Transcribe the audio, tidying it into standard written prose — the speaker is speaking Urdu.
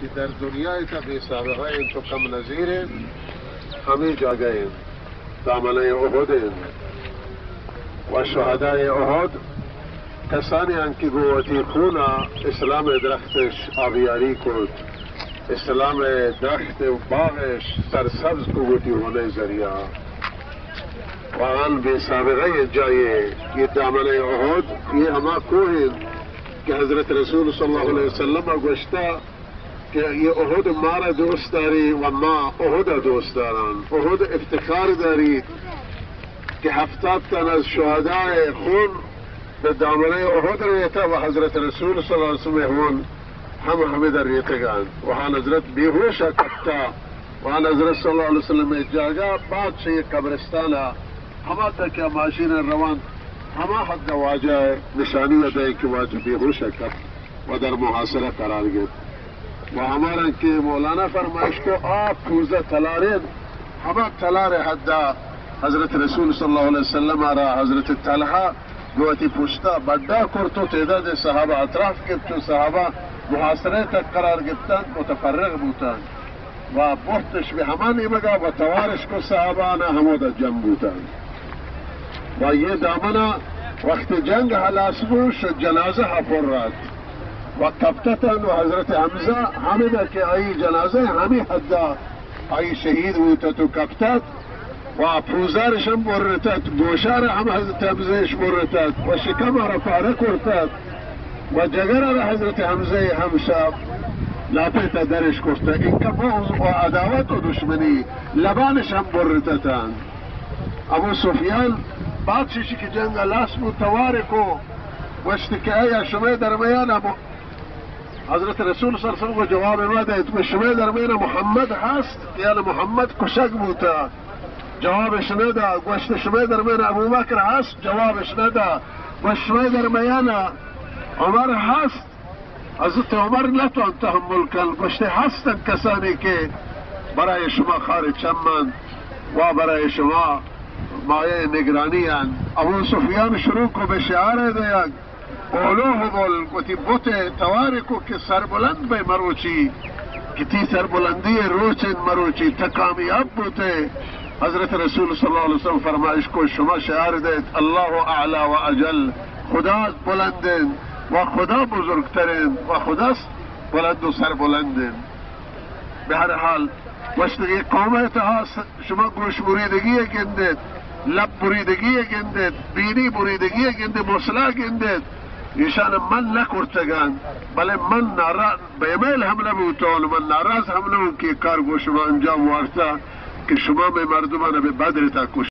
کہ در دنیا کا بے سابقہ ان تو کم نظیر ہیں، ہمیں جا گئے دامن احد و شہداء احد کسانی انکی گوتی خونا اسلام درختش آبیاری کود، اسلام درخت باغش سرسبز کو گوتی ہونے ذریعہ وان بے سابقہ جائے یہ دامن احد یہ ہما کوہ کہ حضرت رسول صلی اللہ علیہ وسلم گوشتا کہ یہ احد مارا دوست داری و ما احد دوست داران. احد افتخار داری کہ ہفتاد تن از شہداء خون به دامن احد رہتا و حضرت رسول صلی اللہ علیہ وسلم ہم ہمیں در ریتگان وہاں حضرت بے ہوش کٹتا وہاں حضرت صلی اللہ علیہ وسلم جاگا بعد سے یہ قبرستانہ ہما تک ماشین روان ہما حد واجہ نشانی ہے کہ واجہ بے ہوش کٹ و در محاصرہ قرار گئے و ہمارا کہ مولانا فرمائش کو آپ پوزہ تلارین ہما تلار حدہ حضرت رسول صلی اللہ علیہ وسلم آرہ حضرت طلحہ گوتی پوشتا بڑا کرتو تعداد صحابہ اطراف گفتو صحابہ محاصرے تک قرار گفتن متفرغ بوتان و بحتش بھی ہمانی مگا و توارش کو صحابانا ہمود جنگ بوتان و یہ دامنا وقت جنگ حلاسبوش جنازہ پر رات و کبتتن و حضرت حمزہ حمدہ کہ آئی جنازہ ہمیں حدہ آئی شہید ہوتا تو کبتت و پوزارشم برتت گوشار هم حضرت حمزهش برتت و شکم را پاره کرتت و جگر را حضرت حمزه همشب لاپیت درش کرتا این که بغض و عداوت و دشمنی لبانش هم برتتن. ابو سفیان بعد شیشی که جنگ لاس متوارکو و اشتکایی شما درمیان حضرت رسول صلی اللہ علیہ وسلم کو جواب ما دید شما درمیان محمد هست یعنی محمد کشک بوتا جوابش ندا گوشت شما درمیان ابو بکر هست جوابش ندا گوشت شما درمیان عمر هست حضرت عمر نتوان تحمل کن گوشت هستن کسانی که برای شما خارج شمند و برای شما مایه نگرانی هن. ابو سفیان شروع کو به شعار دیگ اولوه بول گوتی بوت توارکو که سربلند بی مروچی که تی سربلندی روچن مروچی تا کامیاب بوته. حضرت رسول صلی اللہ علیہ وسلم فرمائش کو شما شعار دیت اللہ اعلی و اجل خدا بلندن و خدا بزرگترین و خدا بلند و سر بلندن. بہرحال وشت یہ قوم اتحا شما گوش بریدگی گندید لب بریدگی گندید بینی بریدگی گندید مسلا گندید ایشان من نکرتگان بلے من ناراض بیمیل حملہ بوتون من ناراض حملہ کی کار گو شما انجام وارتا کہ شما میں مردمان به بدر تا کش